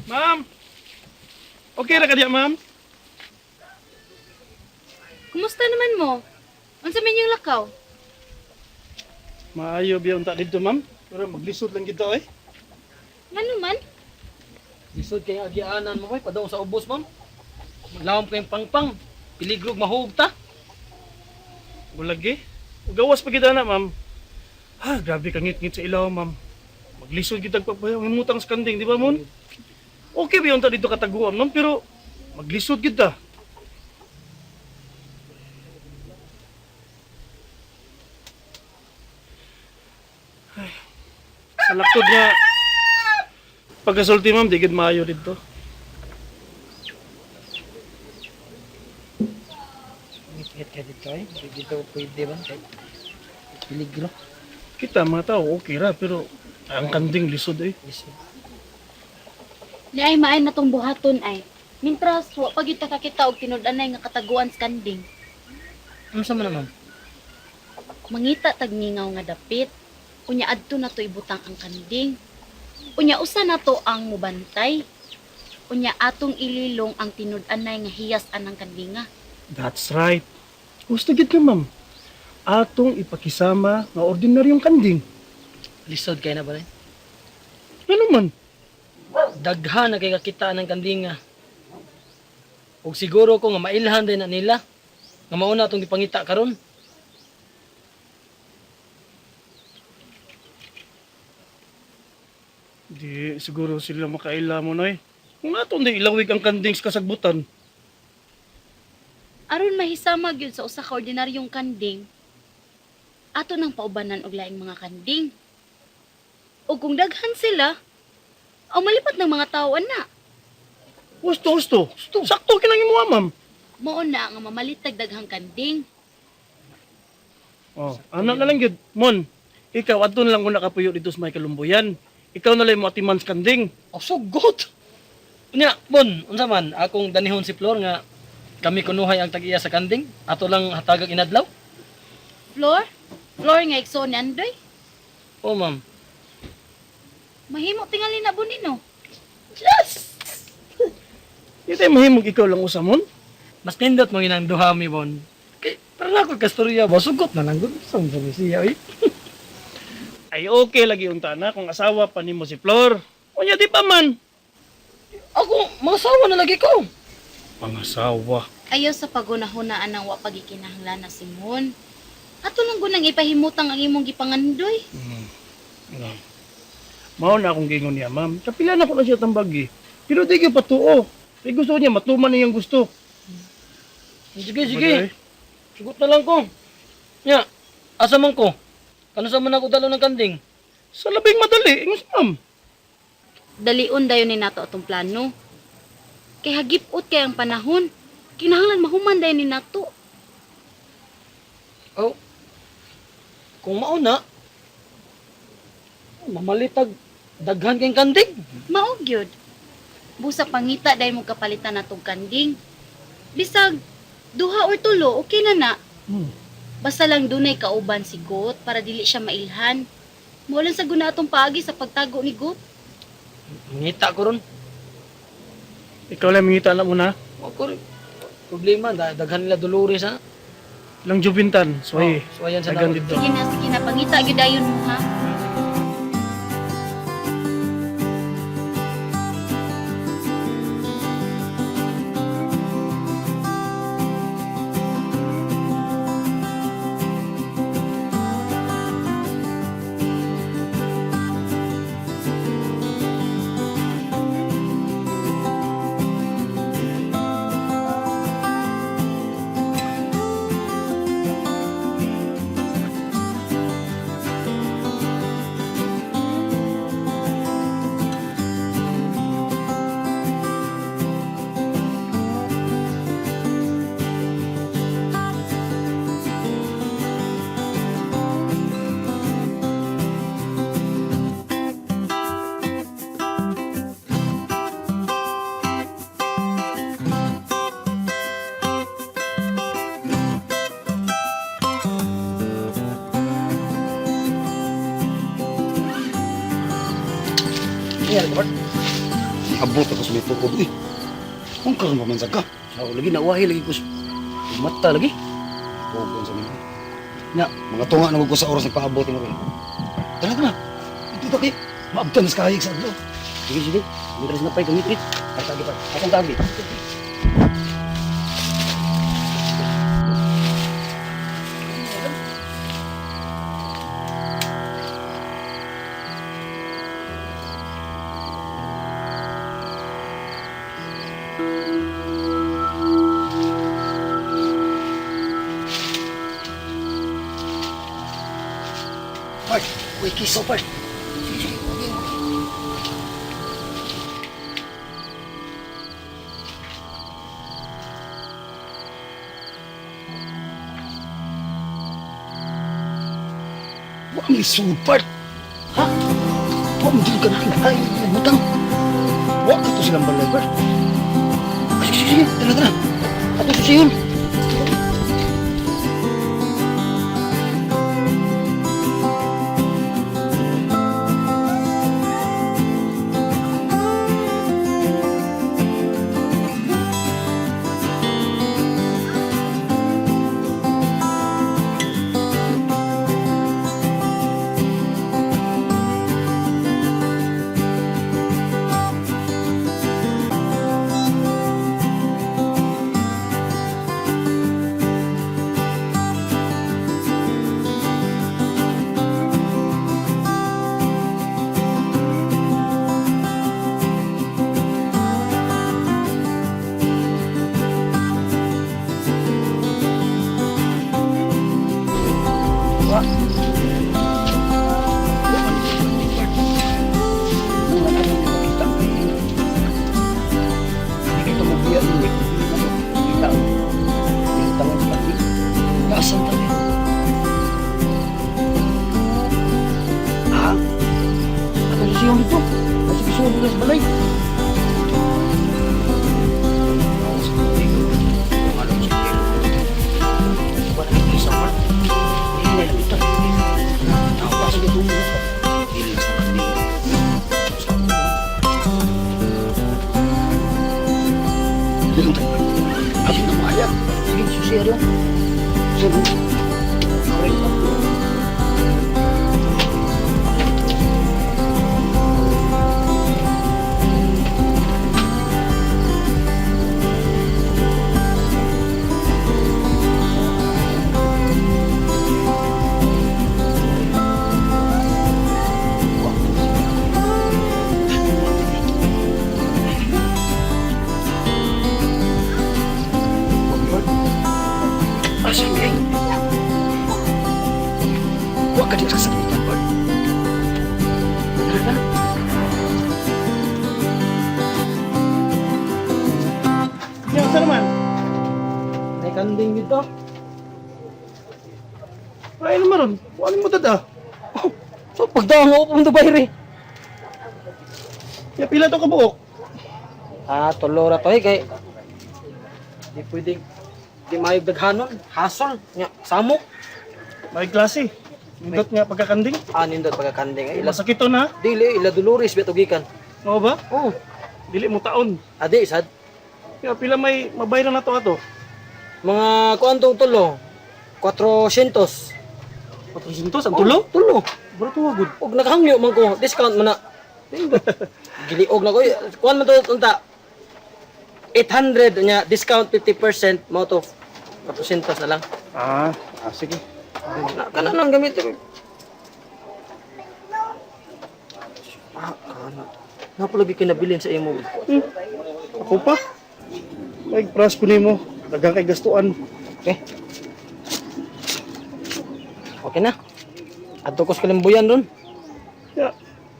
Ma'am! Okay ra ka diya, ma'am? Kumusta naman mo? Unsa man yung lakaw? Maayo biya unta dito, ma'am. Pero maglisod lang kita, eh. Ngano man? Lisod kay agianan mo koy padong sa ubos ma'am. Maglawom kayong pangpang. Piligrog mahug ta. Bulagi. Gawas pa kita na, ma'am. Ha, grabe ka ngit-ngit sa ilaw, ma'am. Maglisod kita pagpahimutang sa kanding, di ba, mon? Okay ba yung ta dito kataguan, ma'am? Pero maglisod kita. Ay, sa laktod nga, pagkasulti, ma'am, di gid maayo dito. Ngit-ngit ka dito ay. Dito pwede ba? Kay piligro. Kita, mga tao, okay ra, pero ang kanding lisod, eh. Lisod. Ni ay maay na tong buhaton ay. Mintras wa pa gyud ta kakita og tinud-anay nga kataguan sa kanding. Unsa man na ma'am? Mangita tag ningaw nga dapit. Unya adto na to ibutang ang kanding. Unya usa na to ang mubantay. Unya atong ililong ang tinud-anay nga hiyas anang kandinga. That's right. Gusto gid ka, ma'am. Atong ipakisama nga ordinaryong kanding. Lisod kay na ba rin? Ano man? Daghan na kay kakita ng kandinga. Ug siguro ko nga mailhan din na nila. Nga mauna atong gipangita karon. Di siguro sila makaila mo na, eh. Kung aton di ilawig ang kanding sa kasagbutan. Aron mahisama gyud sa usa ka ordinaryong kanding. Ato nang paubanan og laing mga kanding. O kung daghan sila, o malipat ng mga tao ana. Gusto. Sakto kinang imo, ma'am. Mao na nga mamalitag daghang kanding. Oh, anak na lang gyud. Mon, ikaw adto na lang kung nakapuyo dito sa may kalumbuyan. Ikaw na lang mo atiman sa kanding. Oh, so good. Unya, bon, unsa man akong danihon si Flor nga kami kunuhay ang tag-iya sa kanding. Ato lang hatagag inadlaw. Floor? Floor nga igsoon ni Andoy. Oh, ma'am. Mahimo tingali na bunino. Yes! Di tayo mahimog ikaw lang usa, mon. Mas nindot mo ginang duha mi bon. Kay para na ako kastorya ba sugot na lang gud sa siya eh. Ay okay lagi unta na kung asawa pa nimo si Flor. Unya di pa man. Ako masawa na lagi ko. Pangasawa. Ayaw sa pagunahunaan ng wa pagikinahanglan na Simon. Ato lang gunang ipahimutang ang imong gipangandoy. Ano? Mao na akong gingon niya, ma'am. Kapila na ko na siya tambagi. Pero di ka patuo. Ay gusto niya, matuman na yung gusto. Sige. Sugot na lang ko. Nya, asa man ko? Kano sa man ako dalo ng kanding? Sa labing madali, ingus, ma'am. Dalion dayon ni nato atong plano. Kay hagipot kay ang panahon. Kinahanglan mahuman dayon ni nato. Oh. Kung mauna, mamalitag daghan kayong kanding. Mao gyud. Busa pangita dayon mo kapalitan natong kanding. Bisag duha or tulo okay na na. Basta lang dunay kauban si Got para dili siya mailhan. Maulan sa guna atong paagi sa pagtago ni Got. Ngita ko ron. Ikaw lang mingita na muna. Ako rin. Problema, daghan nila Dolores ha. Lang jubintan. So, ay, So ayan sa tagan naon. dito. Sige na, pangita gyud dayon mo ha. Ayan, Bart. Abot ako sa may tukod. Uy, kung karoon pa man ka. Sao, lagi nawahi lagi ko sa mata lagi. Tukod sa mga. Nya, mga tunga na ko sa oras ng paabot mo rin. Talaga na. Ito to kay. Maabtan sa kahig sa adlo. Sige, sige. Midras na pa'y kumipit. Tagi pa. Akong tagi. Bart, wait, kiso, Bart. Sige, sige. Okay, okay. Wah, may supart. Ha? Wah, hindi ka na ay, butang. Wah, ito silang balay, Bart. Ay, sige, sige, tala, tala. Ato susiyon. Asan tayo? Ha? Ano siya dito? Kasi gusto mo sa balay. Susiyo. Asan ka? Huwag ka din sasabitan, Bart. Ano? Yan, saan naman? May kanding dito. Ay, naman ron. Kuhanin mo dada. Oh, so pagdaang ako pumunta bayre. Ya, pila to kabuok. Ah, tulora to kay di pwedeng di mayog daghanon, hasol, nya samok. May klase. Indot nga pagkakanding. Nindot pagkakanding ay ila Masakit to na. dili ila Dolores beto gikan. Oo ba? Oh, Dili mo taon. adi sad Ya, pila may mabayran na to ato. mga kuan tong tulo. 400. 400 ang tulo? Tulo. Bro, tuwagod. Og nakahangyo man ko, discount man na. Giliog na ko. Kuan man to unta. 800 nya discount 50% mo to. 400 na lang. Sige. Kana nang gamit ko. Kana. Napalagi kinabilin sa imo. Ako pa. May pras ko nimo. Dagang kay gastuan. Okay. Okay na. Adto ko sa kalimbuyan ron. Ya.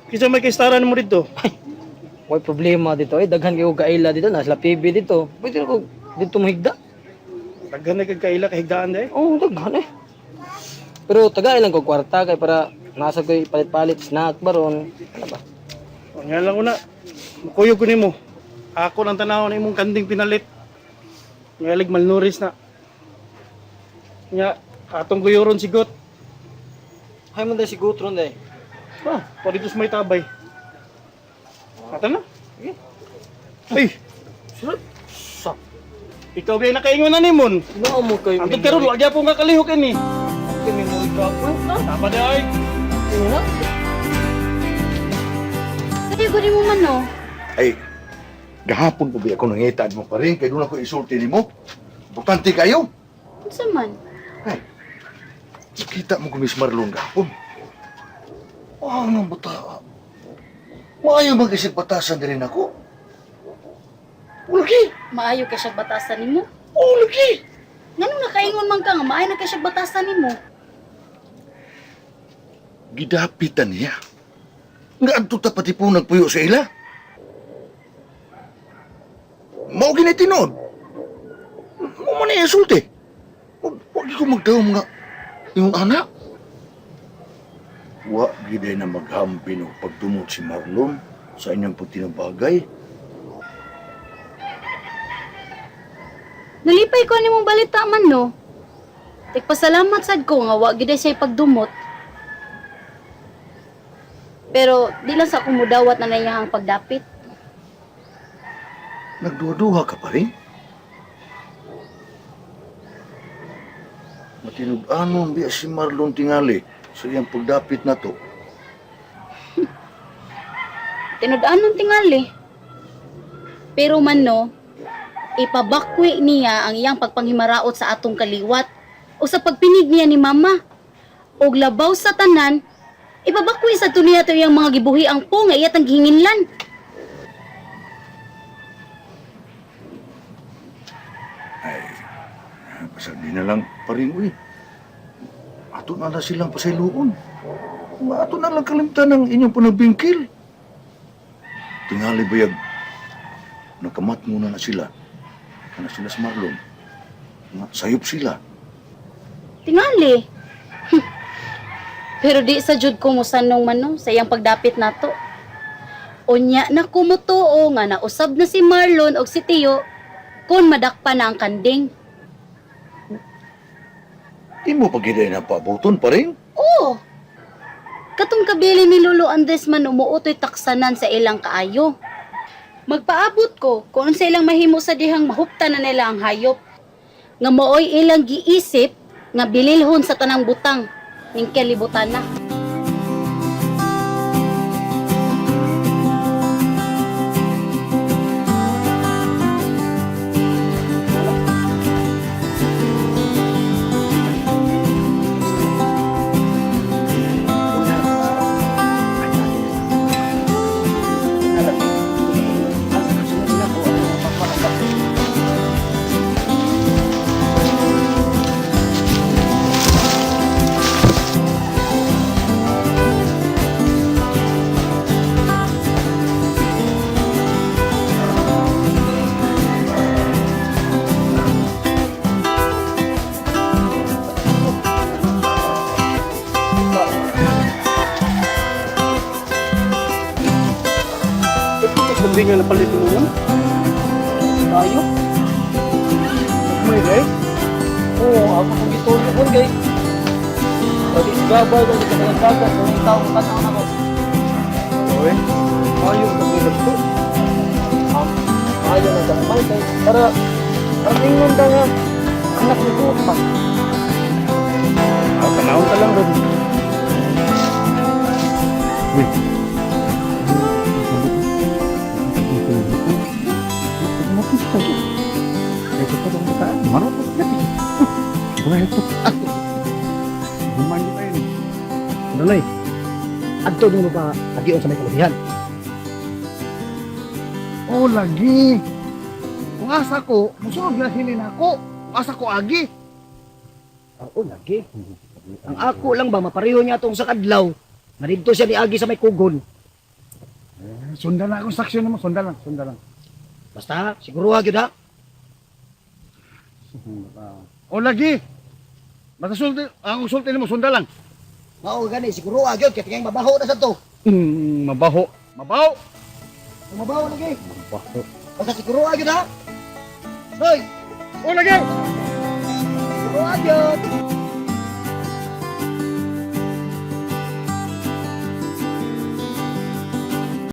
Kisa may kaistaran mo dito. May problema dito eh. Daghan kayo kaila dito. Nasa PB dito. Pwede ko dito mahigda. Daghan na kagkaila kahigdaan dai. Oo, daghan eh. Pero tagay lang ko kwarta kay para nasa ko palit-palit snack baron. Ano ba? Nga lang una. Kuyog ko nimo. Ako nang tanaw na imong kanding pinalit. Ngalig malnuris na. Nga atong guyoron sigot. Hay man dai si Gutron dai. Paritos may tabay. Ata na. Sige. Ay, Sir, sak. ikaw gay nakaingon na nimon. Ano mo kayo? Ang karon wa gyapon ka kalihok ini. Kami mo ikaw. Tama di ay. Ano? Kaya guni mo man no. Ay, gahapon po ba ako nangitaan mo pa rin, kaya doon ako isulti ni mo. Bukante kayo. Unsa man? Ay, nakita mo kung Miss Marlon gahapon. Oh, nang bata. Maayo mag-isip batasan din rin ako. Lagi. Maayo kay siya batasan nimo. Oh, lagi. Nganong nakaingon man ka nga maayo na kay siya batasan nimo? Gidapitan niya. Nga adto ta pati po nagpuyo sa ila. Mao gini tinod. Mo man isulti. Huwag ko magdaw mga yung anak. Wa giday na maghampi o pagdumot si Marlon sa inyong pagtinabagay. Nalipay ko nimong balita man no. Tigpasalamat sad ko nga wa gid siya pagdumot. Pero di lang sa kumudawat na niyang pagdapit. Nagduha-duha ka pa rin? Matinud-anon biya si Marlon tingali sa iyang pagdapit na to. Tinud-anon tingali. Pero man no, ipabakwi niya ang iyang pagpanghimaraot sa atong kaliwat o sa pagpinig niya ni mama. Og labaw sa tanan, ipabakwi sa tuniya to iyang mga gibuhi ang po nga iyatang gihinginlan. Pasabi na lang pa rin, uy. Ato na silang pasayloon. Ato na lang kalimtan ng inyong panagbingkil. Tingali bayag, nakamat muna na sila. Ano sila sa Marlon. Sayop sila. Tingali. Pero di sa jud ko mo sanong man no, sa iyang pagdapit nato. Unya na kumutuo nga nausab na si Marlon og si Tio kon madakpan na ang kanding. Di mo pag-iday na paabuton pa rin? Oo. Katong kabili ni Lolo Andres man umuutoy taksanan sa ilang kaayo. Magpaabot ko kung sa ilang mahimo sa dihang mahupta na nila ang hayop. Nga mooy ilang giisip nga bililhon sa tanang butang ning kalibutan na. Hindi nga napalit mo yun. Tayo? May gay? Oo, ako kung ito niyo po, gay. Pwede si Gabay, pwede ka ng Gabay, kung yung taong katang ako. Oy, ayaw ka mo to. Ayaw na damay, gay. Para, ang ingon ka nga, anak ni Bupa. Kanahon ka lang ron. Uy. Ito pa bang bataan? Marapot na eh. Buhay ito. Bumanyo tayo ni. Nanay, adto mo ba agion sa may kalabihan? Oh, lagi. Kung asa ko, musunod na hinin ako. Asa ko agi. Oo, lagi. Ang ako lang ba, mapareho niya itong sa kadlaw. Narito siya ni Agi sa may kugon. Sundan na akong saksyon mo. Sundan lang, sundan lang. Basta, siguro agad ha. Oh, lagi. Basta sulti, ang sulti mo, sundan lang. Oo, gani, siguro agad. Kaya tingin mabaho na sa to. Mabaho. Mabaho. Kung mabaho lagi. Mabaho. Basta siguro agad ha. Hoy, Oh, lagi! siguro agad.